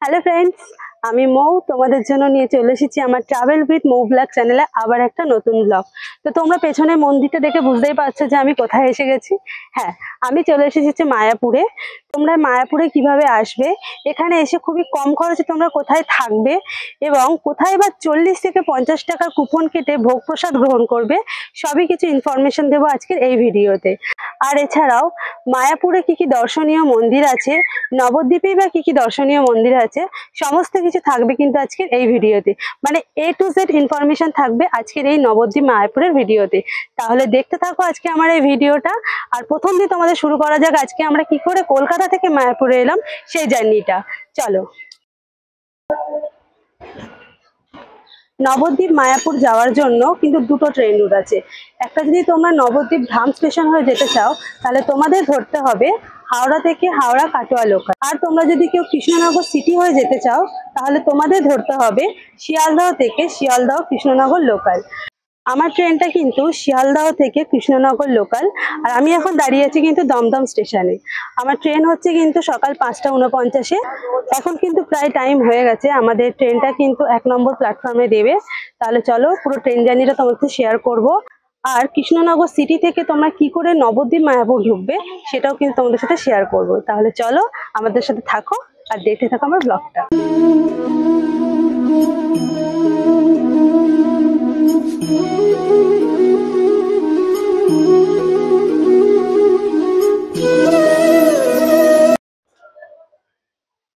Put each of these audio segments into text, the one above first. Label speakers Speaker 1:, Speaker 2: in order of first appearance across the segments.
Speaker 1: Hello friends, আমি মৌ তোমাদের জন্য নিয়ে চলে এসেছি আমার ট্রাভেল উইথ মৌ ব্লগ চ্যানেলে আবার একটা নতুন ব্লগ। তো তোমরা পেছনে মন্দিরটা দেখে বুঝতেই পারছো যে আমি কোথায় এসে গেছি। হ্যাঁ, আমি চলে এসেছি মায়াপুরে। তোমরা মায়াপুরে কিভাবে আসবে, এখানে এসে খুবই কম খরচে তোমরা কোথায় থাকবে এবং কোথায় বা 40 থেকে 50 টাকার কুপন কেটে ভোগ প্রসাদ গ্রহণ করবে, সবই কিছু ইনফরমেশন দেবো আজকের এই ভিডিওতে। আর এছাড়াও মায়াপুরে কি কি দর্শনীয় মন্দির আছে, নবদ্বীপে বা কি কি দর্শনীয় মন্দির আছে, সমস্ত কিছু থাকবে কিন্তু আজকের এই ভিডিওতে। মানে A to Z ইনফরমেশন থাকবে আজকের এই নবদ্বীপ মায়াপুরের ভিডিওতে। তাহলে দেখতে থাকো আজকে আমার এই ভিডিওটা। আর প্রথম দিয়ে তোমাদের শুরু করা যাক আজকে আমরা কি করে কলকাতা থেকে মায়াপুরে এলাম সেই জার্নিটা। চলো। নবদ্বীপ মায়াপুর যাওয়ার জন্য কিন্তু দুটো ট্রেন রুট আছে। একটা যদি তোমরা নবদ্বীপ ধাম স্টেশন হয়ে যেতে চাও তাহলে তোমাদের ধরতে হবে হাওড়া থেকে হাওড়া কাটোয়া লোকাল। আর তোমরা যদি কেউ কৃষ্ণনগর সিটি হয়ে যেতে চাও তাহলে তোমাদের ধরতে হবে শিয়ালদহ থেকে শিয়ালদহ কৃষ্ণনগর লোকাল। আমার ট্রেনটা কিন্তু শিয়ালদহ থেকে কৃষ্ণনগর লোকাল, আর আমি এখন দাঁড়িয়ে আছি কিন্তু দমদম স্টেশনে। আমার ট্রেন হচ্ছে কিন্তু সকাল 5:49। এখন কিন্তু প্রায় টাইম হয়ে গেছে, আমাদের ট্রেনটা কিন্তু 1 নম্বর প্ল্যাটফর্মে দেবে। তাহলে চলো পুরো ট্রেন জার্নিটা তোমাদের সাথে শেয়ার করব। আর কৃষ্ণনগর সিটি থেকে তোমরা কি করে নবদ্বীপ মায়াপুর ঢুকবে সেটাও কিন্তু তোমাদের সাথে শেয়ার করব। তাহলে চলো আমাদের সাথে থাকো আর দেখতে থাকো আমার ব্লগটা।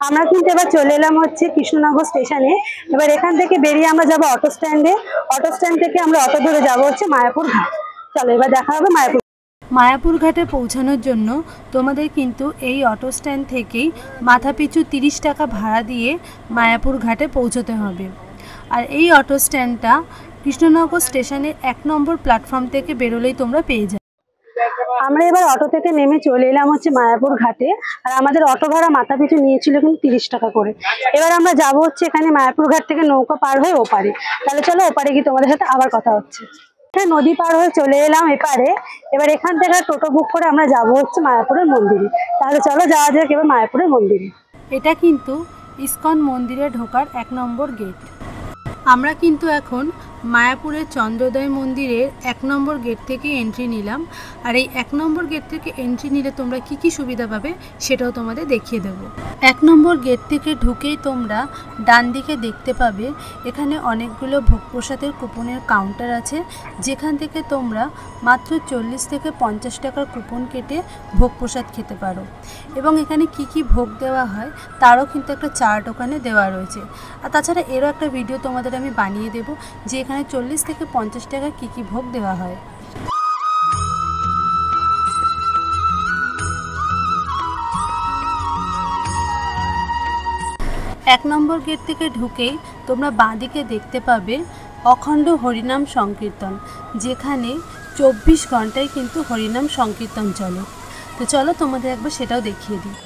Speaker 1: আমরা কিন্তু এবার চলে এলাম হচ্ছে কৃষ্ণনগর স্টেশনে। এবার এখান থেকে বেরিয়ে আমরা যাবো অটো স্ট্যান্ডে। অটো স্ট্যান্ড থেকে আমরা অটো ধরে যাবো হচ্ছে মায়াপুর ঘাট। চলো এবার দেখা হবে
Speaker 2: মায়াপুর ঘাটে পৌঁছানোর জন্য তোমাদের কিন্তু এই অটো স্ট্যান্ড থেকেই মাথাপিছু 30 টাকা ভাড়া দিয়ে মায়াপুর ঘাটে পৌঁছতে হবে। আর এই অটো স্ট্যান্ডটা কৃষ্ণনগর স্টেশনের 1 নম্বর প্ল্যাটফর্ম থেকে বেরোলেই তোমরা পেয়ে যাবে।
Speaker 1: আমরা এবার অটো থেকে নেমে চলে এলাম হচ্ছে মায়াপুর ঘাটে। আর আমাদের অটো ভাড়া মাথা পিছু নিয়েছিল কিন্তু 30 টাকা করে। এবার আমরা যাবো হচ্ছে এখানে মায়াপুর ঘাট থেকে নৌকা পার হয়ে ওপারে। তাহলে চলো ওপারে গিয়ে তোমাদের সাথে আবার কথা হচ্ছে। নদী পার হয়ে চলে এলাম এপারে। এবার এখান থেকে টোটো বুক করে আমরা যাবো হচ্ছে মায়াপুরের মন্দিরে। তাহলে চলো যাওয়া যাক এবার মায়াপুরের মন্দিরে।
Speaker 2: এটা কিন্তু ইস্কন মন্দিরে ঢোকার 1 নম্বর গেট। আমরা কিন্তু এখন মায়াপুরের চন্দ্রোদয় মন্দিরের 1 নম্বর গেট থেকে এন্ট্রি নিলাম। আর এই 1 নম্বর গেট থেকে এন্ট্রি নিলে তোমরা কি কি সুবিধা পাবে সেটাও তোমাদের দেখিয়ে দেবো। 1 নম্বর গেট থেকে ঢুকেই তোমরা ডান দিকে দেখতে পাবে এখানে অনেকগুলো ভোগ প্রসাদের কুপনের কাউন্টার আছে, যেখান থেকে তোমরা মাত্র 40 থেকে 50 টাকার কুপন কেটে ভোগ প্রসাদ খেতে পারো। এবং এখানে কি কি ভোগ দেওয়া হয় তারও কিন্তু একটা চার্ট ওখানে দেওয়া রয়েছে। আর তাছাড়া এরও একটা ভিডিও তোমাদের আমি বানিয়ে দেবো যে এখানে 40 থেকে 50 টাকা কি কি ভোগ দেওয়া হয়। এক নম্বর গেট থেকে ঢুকেই তোমরা বাঁদিকে দেখতে পাবে অখণ্ড হরিনাম সংকীর্তন, যেখানে 24 ঘন্টায় কিন্তু হরিনাম সংকীর্তন চলে। তো চলো তোমাদের একবার সেটাও দেখিয়ে দিই।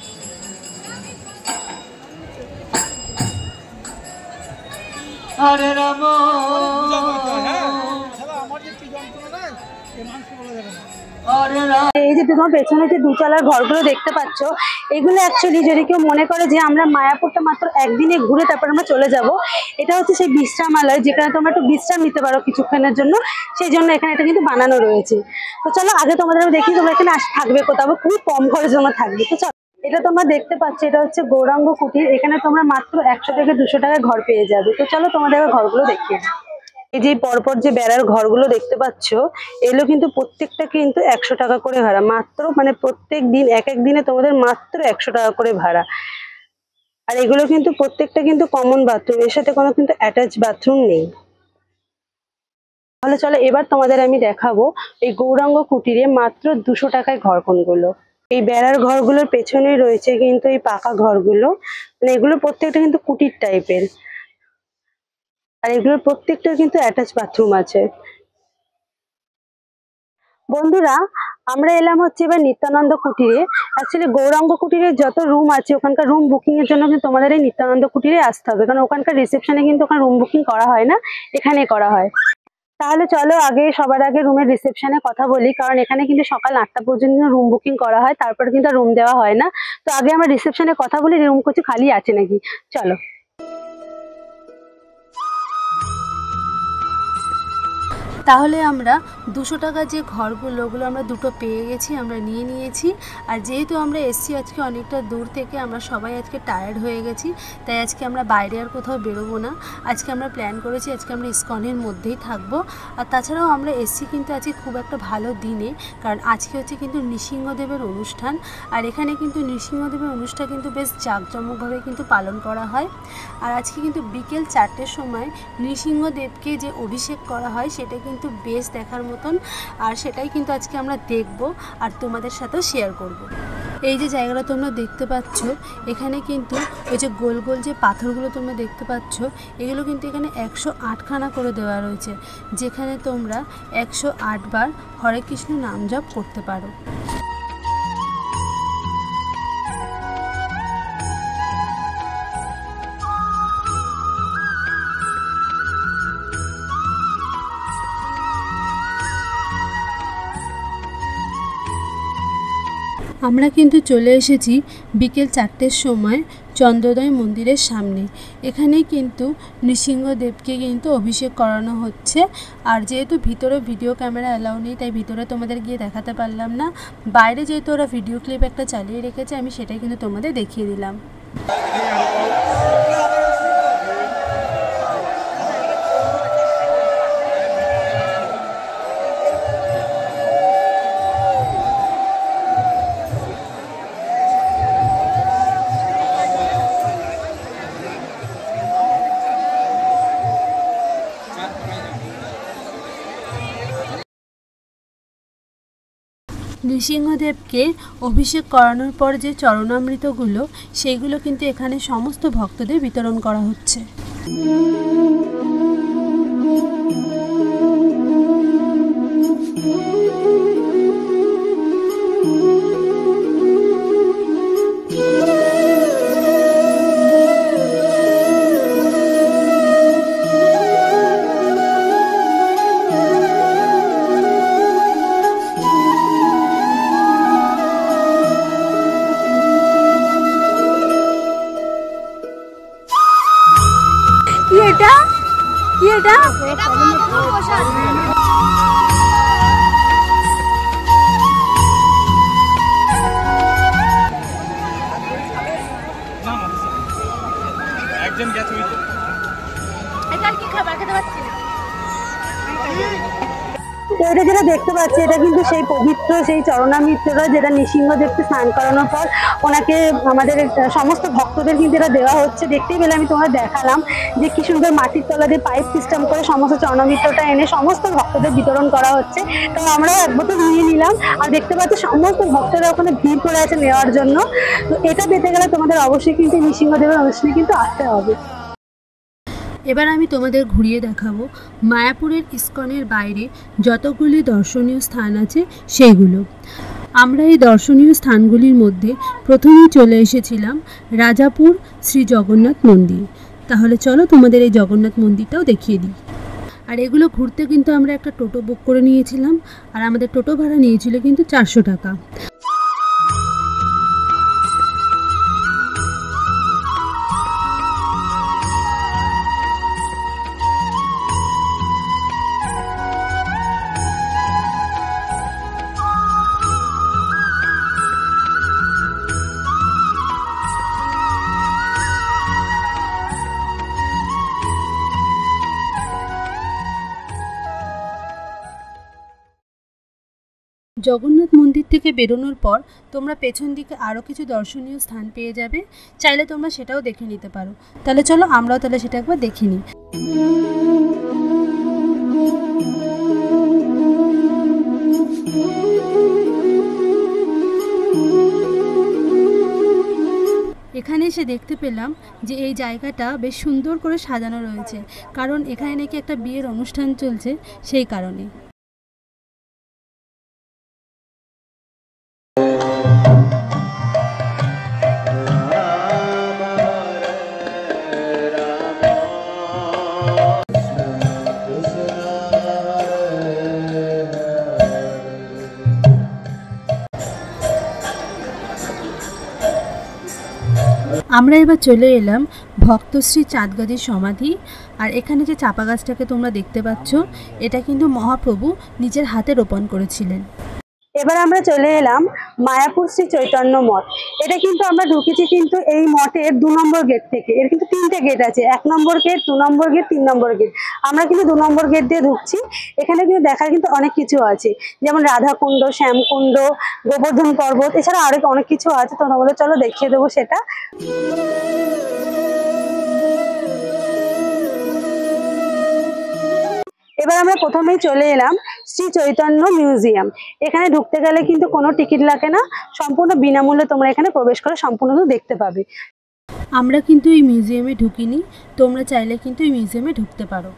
Speaker 3: হরে রাম
Speaker 1: এই যে তোমার পেছনে যে দুতলার ঘরগুলো দেখতে পাচ্ছ, এগুলো অ্যাকচুয়ালি যদি কেউ মনে করে যে আমরা মায়াপুরটা মাত্র একদিনে ঘুরে তারপর আমরা চলে যাব, এটা হচ্ছে সেই বিশ্রামালয় যেখানে তোমরা একটু বিশ্রাম নিতে পারো কিছুক্ষণের জন্য। সেই জন্য এখানে এটা কিন্তু বানানো রয়েছে। তো চলো আগে তোমাদের আমি দেখি তোমরা এখানে থাকবে কোথাও, খুবই কম খরচে তোমরা থাকবে। তো চলো, এটা তোমরা দেখতে পাচ্ছ এটা হচ্ছে গৌরাঙ্গ কুটির। এখানে তোমরা মাত্র 100 থেকে 200 টাকায় ঘর পেয়ে যাবে। তো চলো তোমাদের ঘরগুলো দেখিয়ে দিই। এই যে পরপর যে বেড়ার ঘরগুলো দেখতে পাচ্ছ, এগুলো কিন্তু প্রত্যেকটা কিন্তু 100 টাকা করে ভাড়া মাত্র। মানে প্রত্যেক দিন এক এক দিনে তোমাদের মাত্র 100 টাকা করে ভাড়া। আর এগুলো কিন্তু প্রত্যেকটা কিন্তু কমন বাথরুম, এর সাথে কোনো কিন্তু অ্যাটাচ বাথরুম নেই। তাহলে চলো এবার তোমাদের আমি দেখাবো এই গৌরাঙ্গ কুটিরে মাত্র 200 টাকায় ঘর কোনগুলো। এই বেড়ার ঘরগুলোর পেছনে রয়েছে কিন্তু এই পাকা ঘরগুলো। মানে এগুলো প্রত্যেকটা কিন্তু কুটির টাইপের, আর এগুলোর প্রত্যেকটা কিন্তু অ্যাটাচ বাথরুম আছে। বন্ধুরা, আমরা এলাম হচ্ছে এবার নিত্যানন্দ কুটিরে। অ্যাকচুয়ালি গৌরাঙ্গ কুটিরে যত রুম আছে ওখানকার রুম বুকিং এর জন্য কিন্তু তোমাদের এই নিত্যানন্দ কুটিরে আসতে হবে, কারণ ওখানকার রিসেপশনে কিন্তু ওখানে রুম বুকিং করা হয় না, এখানে করা হয়। তাহলে চলো সবার আগে রুমের রিসেপশনে কথা বলি, কারণ এখানে কিন্তু সকাল 8টা পর্যন্ত রুম বুকিং করা হয়, তারপর কিন্তু রুম দেওয়া হয় না। তো আগে আমরা রিসেপশনে কথা বলি রুম কিছু খালি আছে নাকি। চলো।
Speaker 2: তাহলে আমরা 200 টাকা যে ঘরগুলো ওগুলো আমরা দুটো পেয়ে গেছি, আমরা নিয়ে নিয়েছি। আর যেহেতু আমরা এসছি আজকে অনেকটা দূর থেকে, আমরা সবাই আজকে টায়ার্ড হয়ে গেছি, তাই আজকে আমরা বাইরে আর কোথাও বেরোবো না। আজকে আমরা প্ল্যান করেছি আজকে আমরা ইসকনের মধ্যেই থাকবো। আর তাছাড়াও আমরা এসছি কিন্তু আজকে খুব একটা ভালো দিনে, কারণ আজকে হচ্ছে কিন্তু নৃসিংহদেবের অনুষ্ঠান। আর এখানে কিন্তু নৃসিংহদেবের অনুষ্ঠান কিন্তু বেশ জাঁকজমকভাবে কিন্তু পালন করা হয়। আর আজকে কিন্তু বিকেল 4টের সময় নৃসিংহদেবকে যে অভিষেক করা হয় সেটা কিন্তু বেশ দেখার মতন, আর সেটাই কিন্তু আজকে আমরা দেখব আর তোমাদের সাথেও শেয়ার করব। এই যে জায়গাটা তোমরা দেখতে পাচ্ছ, এখানে কিন্তু ওই যে গোল গোল যে পাথরগুলো তোমরা দেখতে পাচ্ছ, এগুলো কিন্তু এখানে 108খানা করে দেওয়া রয়েছে, যেখানে তোমরা 108 বার হরে কৃষ্ণ নাম জপ করতে পারো। আমরা কিন্তু চলে এসেছি বিকেল 4টের সময় চন্দ্রোদয় মন্দিরের সামনে। এখানে কিন্তু নৃসিংহদেবকে কিন্তু অভিষেক করানো হচ্ছে। আর যেহেতু ভিতরে ভিডিও ক্যামেরা অ্যালাউ নেই, তাই ভিতরে তোমাদের গিয়ে দেখাতে পারলাম না। বাইরে যেহেতু ওরা ভিডিও ক্লিপ একটা চালিয়ে রেখেছে, আমি সেটাই কিন্তু তোমাদের দেখিয়ে দিলাম। নৃসিংহদেবকে অভিষেক করানোর পর যে চরণামৃতগুলো, সেইগুলো কিন্তু এখানে সমস্ত ভক্তদের বিতরণ করা হচ্ছে। কি এটা?
Speaker 3: একজন গেছে ওই
Speaker 2: এটা কি খাবার খেতে পাচ্ছি না।
Speaker 1: তো এটা যেটা দেখতে পাচ্ছি, এটা কিন্তু সেই পবিত্র সেই চরণামৃতটা, যেটা নৃসিংহদেবকে স্নান করানোর পর ওনাকে আমাদের সমস্ত ভক্তদের কিন্তু এটা দেওয়া হচ্ছে। দেখতেই পেলে আমি তোমার দেখালাম যে কি সুন্দর মাটির তলা দিয়ে পাইপ সিস্টেম করে সমস্ত চরণামৃতটা এনে সমস্ত ভক্তদের বিতরণ করা হচ্ছে। তো আমরাও এক বোতল নিয়ে নিলাম। আর দেখতে পাচ্ছি সমস্ত ভক্তরা ওখানে ভিড় করে আছে নেওয়ার জন্য। তো এটা পেতে গেলে তোমাদের অবশ্যই কিন্তু নৃসিংহদেবের অনুষ্ঠানে কিন্তু আসতে হবে।
Speaker 2: এবার আমি তোমাদের ঘুরিয়ে দেখাবো মায়াপুরের ইসকনের বাইরে যতগুলি দর্শনীয় স্থান আছে সেইগুলো। আমরা এই দর্শনীয় স্থানগুলির মধ্যে প্রথমেই চলে এসেছিলাম রাজাপুর শ্রী জগন্নাথ মন্দির। তাহলে চলো তোমাদের এই জগন্নাথ মন্দিরটাও দেখিয়ে দিই। আর এগুলো ঘুরতে কিন্তু আমরা একটা টোটো বুক করে নিয়েছিলাম, আর আমাদের টোটো ভাড়া নিয়েছিল কিন্তু 400 টাকা। জগন্নাথ মন্দির থেকে বেরোনোর পর তোমরা পেছন দিকে আরও কিছু দর্শনীয় স্থান পেয়ে যাবে, চাইলে তোমরা সেটাও দেখে নিতে পারো। তাহলে চলো আমরাও তাহলে সেটা একবার দেখে নিই। এখানে এসে দেখতে পেলাম যে এই জায়গাটা বেশ সুন্দর করে সাজানো রয়েছে, কারণ এখানে নাকি একটা বিয়ের অনুষ্ঠান চলছে, সেই কারণে। আমরা এবার চলে এলাম ভক্তশ্রী চাঁদগাজির সমাধি। আর এখানে যে চাপা গাছটাকে তোমরা দেখতে পাচ্ছ, এটা কিন্তু মহাপ্রভু নিজের হাতে রোপণ করেছিলেন।
Speaker 1: এবার আমরা চলে এলাম মায়াপুর শ্রী চৈতন্য মঠ। এটা কিন্তু আমরা ঢুকেছি কিন্তু এই মঠের 2 নম্বর গেট থেকে। এর কিন্তু 3টে গেট আছে, 1 নম্বর গেট, 2 নম্বর গেট, 3 নম্বর গেট। আমরা কিন্তু 2 নম্বর গেট দিয়ে ঢুকছি। এখানে কিন্তু দেখার কিন্তু অনেক কিছু আছে, যেমন রাধাকুণ্ড, শ্যামকুণ্ড, গোবর্ধন পর্বত, এছাড়া আরো অনেক কিছু আছে। তো তোমাদের চলো দেখিয়ে দেবো সেটা। এবার আমরা প্রথমেই চলে এলাম শ্রী চৈতন্য মিউজিয়াম। এখানে ঢুকতে গেলে কিন্তু কোনো টিকিট লাগে না, সম্পূর্ণ বিনামূল্যে তোমরা এখানে প্রবেশ করে সম্পূর্ণ দেখতে পাবে।
Speaker 2: আমরা কিন্তু এই মিউজিয়ামে ঢুকিনি, তোমরা চাইলে কিন্তু এই মিউজিয়ামে ঢুকতে পারো।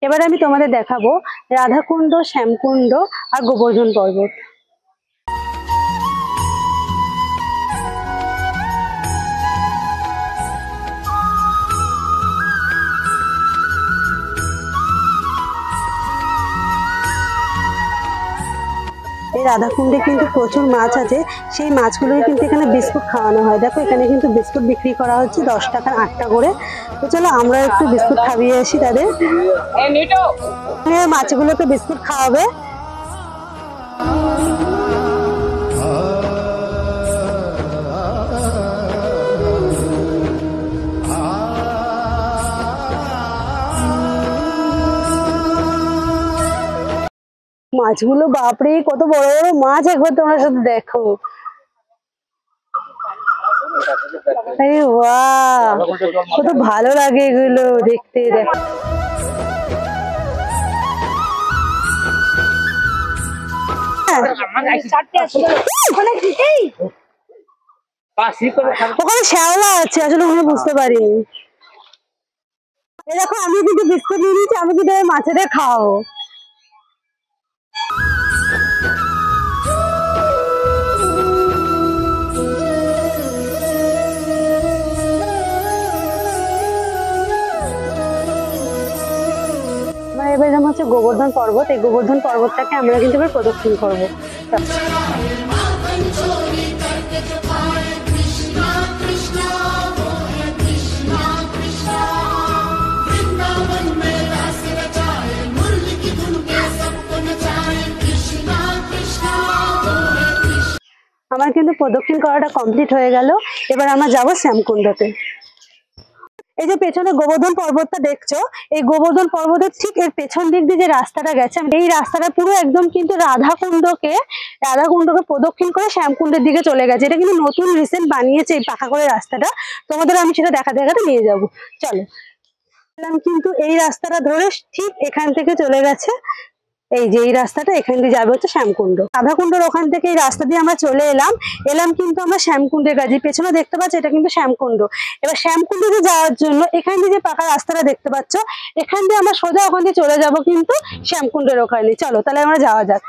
Speaker 1: এবার আমি তোমাদের দেখাবো রাধাকুণ্ড, শ্যামকুণ্ড আর গোবর্ধন পর্বত। এই রাধাকুণ্ডে কিন্তু প্রচুর মাছ আছে, সেই মাছগুলোকে কিন্তু এখানে বিস্কুট খাওয়ানো হয়। দেখো এখানে কিন্তু বিস্কুট বিক্রি করা হচ্ছে 10 টাকার 8টা করে। তো চলো আমরা একটু বিস্কুট খাইয়ে আসি তাদের। মাছগুলোকে বিস্কুট খাওয়াবে। মাছগুলো বাপরে কত বড় বড় মাছ, একবার তোমরা শুধু দেখো। আরে বাহ, কত ভালো লাগে এগুলো দেখতে। দেখো ওখানে শ্যাওলা আছে, আসলে ওখানে বুঝতে পারিনি। দেখো আমি কিন্তু বিস্কুট নিয়ে নিয়েছি, আমি কিন্তু মাছেদের খাওয়াবো। এবার যেমন হচ্ছে গোবর্ধন পর্বত, এই গোবর্ধন পর্বতটাকে আমরা কিন্তু এবার প্রদক্ষিণ করবো। আমার কিন্তু প্রদক্ষিণ করাটা কমপ্লিট হয়ে গেল। এবার আমরা যাবো শ্যামকুণ্ডতে। এই যে পেছনে গোবর্ধন পর্বতটা দেখছো, এই গোবর্ধন পর্বতের ঠিক এর পেছন দিক দিয়ে যে রাস্তাটা গেছে, এই রাস্তাটা পুরো একদম কিন্তু রাধাকুণ্ডকে প্রদক্ষিণ করে শ্যামকুণ্ডের দিকে চলে গেছে। এটা কিন্তু নতুন রিসেন্ট বানিয়েছে এই পাকা করে রাস্তাটা। তোমাদের আমি সেটা দেখাতে নিয়ে যাব। চলো, কিন্তু এই রাস্তাটা ধরে ঠিক এখান থেকে চলে গেছে। এই যে এই রাস্তাটা এখান দিয়ে যাবে হচ্ছে শ্যামকুণ্ড। রাধাকুণ্ডের ওখান থেকে এই রাস্তা দিয়ে আমরা চলে এলাম কিন্তু আমরা শ্যামকুণ্ডের কাছে। পেছনে দেখতে পাচ্ছ এটা কিন্তু শ্যামকুণ্ড। এবার শ্যামকুণ্ডে যাওয়ার জন্য এখান দিয়ে যে পাকা রাস্তাটা দেখতে পাচ্ছ, এখান দিয়ে আমরা সোজা ওখান দিয়ে চলে যাব কিন্তু শ্যামকুণ্ডের ওখানে। চলো তাহলে আমরা যাওয়া যাক।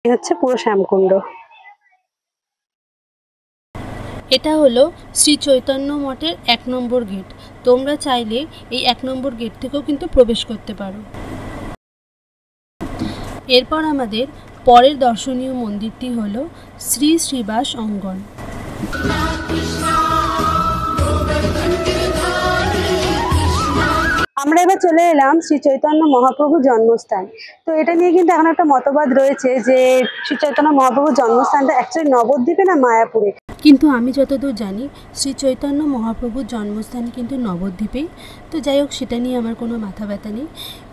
Speaker 1: এই হচ্ছে পুরো শ্যামকুণ্ড।
Speaker 2: এটা হলো শ্রী চৈতন্য মঠের 1 নম্বর গেট। তোমরা চাইলে এই 1 নম্বর গেট থেকেও কিন্তু প্রবেশ করতে পারো। এরপর আমাদের পরের দর্শনীয় মন্দিরটি হলো শ্রী শ্রীবাস অঙ্গন।
Speaker 1: আমরা এবার চলে এলাম শ্রী চৈতন্য মহাপ্রভুর জন্মস্থান। তো এটা নিয়ে কিন্তু এখন একটা মতবাদ রয়েছে যে শ্রী চৈতন্য মহাপ্রভুর জন্মস্থানটা অ্যাকচুয়ালি নবদ্বীপে না মায়াপুরে।
Speaker 2: কিন্তু আমি যতদূর জানি শ্রী চৈতন্য মহাপ্রভুর জন্মস্থান কিন্তু নবদ্বীপেই। তো যাই হোক, সেটা নিয়ে আমার কোনো মাথা ব্যথা নেই।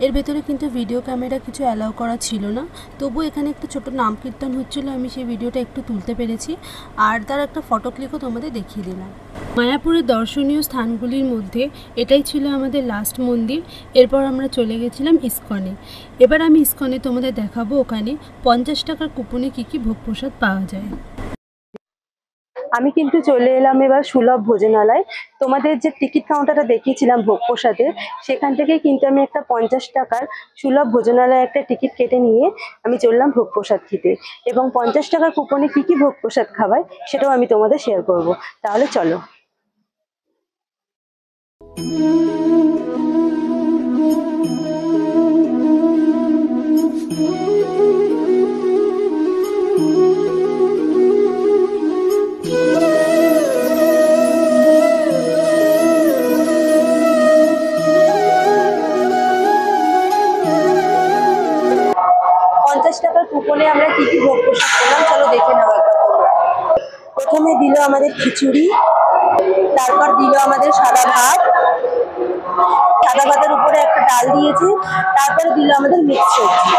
Speaker 2: এর ভেতরে কিন্তু ভিডিও ক্যামেরা কিছু অ্যালাউ করা ছিল না, তবু এখানে একটা ছোট নাম কীর্তন হচ্ছিল, আমি সেই ভিডিওটা একটু তুলতে পেরেছি। আর তার একটা ফটো ক্লিকও তোমাদের দেখিয়ে দিলাম। মায়াপুরের দর্শনীয় স্থানগুলির মধ্যে এটাই ছিল আমাদের লাস্ট মন্দির। এরপর আমরা চলে গেছিলাম ইস্কনে। এবার আমি ইস্কনে তোমাদের দেখাবো ওখানে 50 টাকার কুপনে কী কী ভোগ প্রসাদ পাওয়া যায়।
Speaker 1: আমি কিন্তু চলে এলাম এবার সুলভ ভোজনালয়। তোমাদের যে টিকিট কাউন্টারটা দেখিয়েছিলাম ভোগ প্রসাদের, সেখান থেকে কিন্তু আমি একটা 50 টাকার সুলভ ভোজনালয়ে একটা টিকিট কেটে নিয়ে আমি চললাম ভোগ প্রসাদ খেতে। এবং 50 টাকার কুপনে কি কি ভোগ প্রসাদ খাওয়ায় সেটাও আমি তোমাদের শেয়ার করব। তাহলে চলো। টাকার কুপনে আমরা কি কি ভোগ প্রসাদ পেলাম চলো দেখে নেওয়া যাক। প্রথমে দিল আমাদের খিচুড়ি, তারপর দিল আমাদের সাদা ভাত, সাদা ভাতের উপরে একটা ডাল দিয়েছে, তারপরে দিল আমাদের মিক্স সবজি।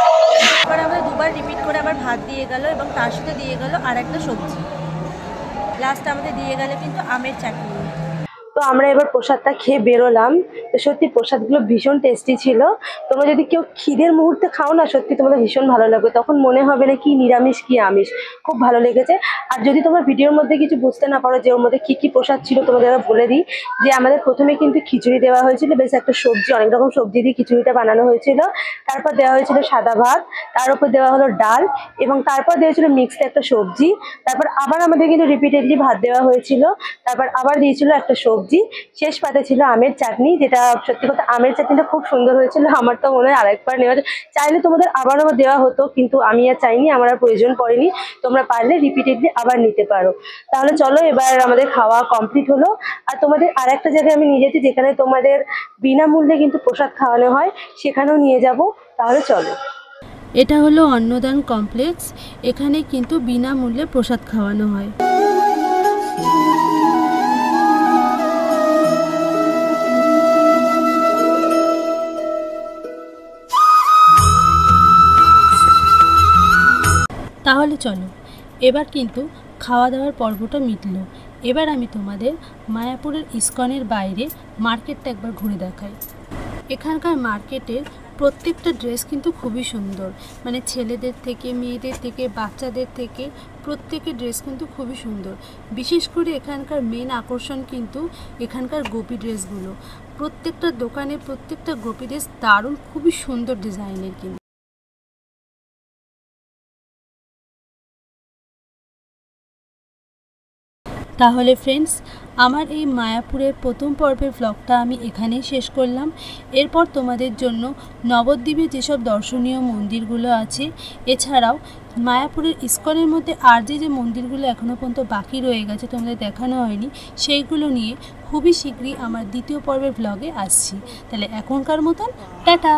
Speaker 4: এবার আমাদের দুবার রিপিট করে আবার ভাত দিয়ে গেল এবং তার সাথে দিয়ে গেল আর একটা সবজি। লাস্ট আমাদের দিয়ে গেল কিন্তু আমের চাটনি।
Speaker 1: তো আমরা এবার প্রসাদটা খেয়ে বেরোলাম। তো সত্যি প্রসাদগুলো ভীষণ টেস্টি ছিল। তোমরা যদি কেউ খিদের মুহূর্তে খাও না, সত্যি তোমাদের ভীষণ ভালো লাগবে। তখন মনে হবে না কি নিরামিষ কি আমিষ, খুব ভালো লেগেছে। আর যদি তোমরা ভিডিওর মধ্যে কিছু বুঝতে না পারো যে ওর মধ্যে কি কি প্রসাদ ছিল, তোমাদের আবার বলে দিই যে আমাদের প্রথমে কিন্তু খিচুড়ি দেওয়া হয়েছিল, বেশ একটা সবজি, অনেক রকম সবজি দিয়ে খিচুড়িটা বানানো হয়েছিল। তারপর দেওয়া হয়েছিল সাদা ভাত, তার উপর দেওয়া হলো ডাল, এবং তারপর দেওয়া হয়েছিল মিক্সড একটা সবজি। তারপর আবার আমাদের কিন্তু রিপিটেডলি ভাত দেওয়া হয়েছিল, তারপর আবার দিয়েছিল একটা সবজি। শেষ পাতে ছিল আমের চাটনি, যেটা সত্যি কথা আমের চাটনিটা খুব সুন্দর হয়েছিল। আমার তো মনে হয় আরেকবার নেওয়া চাইলে তোমাদের আবারও দেওয়া হতো, কিন্তু আমি আর চাইনি, আমার আর প্রয়োজন পড়েনি। তোমরা পারলে রিপিটেডলি আবার নিতে পারো। তাহলে চলো, এবার আমাদের খাওয়া কমপ্লিট হলো। আর তোমাদের আর একটা জায়গায় আমি নিয়ে যাচ্ছি যেখানে তোমাদের বিনামূল্যে কিন্তু প্রসাদ খাওয়ানো হয়, সেখানেও নিয়ে যাব। তাহলে চলো।
Speaker 2: এটা হলো অন্নদান কমপ্লেক্স। এখানে কিন্তু বিনামূল্যে প্রসাদ খাওয়ানো হয়। তাহলে চলো, এবার কিন্তু খাওয়া দাওয়ার পর্বটা মিটল। এবার আমি তোমাদের মায়াপুরের ইস্কনের বাইরে মার্কেটটা একবার ঘুরে দেখাই। এখানকার মার্কেটের প্রত্যেকটা ড্রেস কিন্তু খুবই সুন্দর, মানে ছেলেদের থেকে, মেয়েদের থেকে, বাচ্চাদের থেকে প্রত্যেকের ড্রেস কিন্তু খুবই সুন্দর। বিশেষ করে এখানকার মেন আকর্ষণ কিন্তু এখানকার গোপী ড্রেসগুলো। প্রত্যেকটা দোকানে প্রত্যেকটা গোপী ড্রেস দারুণ, খুবই সুন্দর ডিজাইনের কিন্তু। তাহলে ফ্রেন্ডস, আমার এই মায়াপুরের প্রথম পর্বের ব্লগটা আমি এখানেই শেষ করলাম। এরপর তোমাদের জন্য নবদ্বীপে যেসব দর্শনীয় মন্দিরগুলো আছে, এছাড়াও মায়াপুরের ইস্কনের মধ্যে আর যে মন্দিরগুলো এখনও পর্যন্ত বাকি রয়ে গেছে, তোমাদের দেখানো হয়নি, সেইগুলো নিয়ে খুবই শীঘ্রই আমার দ্বিতীয় পর্বের ব্লগে আসছি। তাহলে এখনকার মতন টাটা।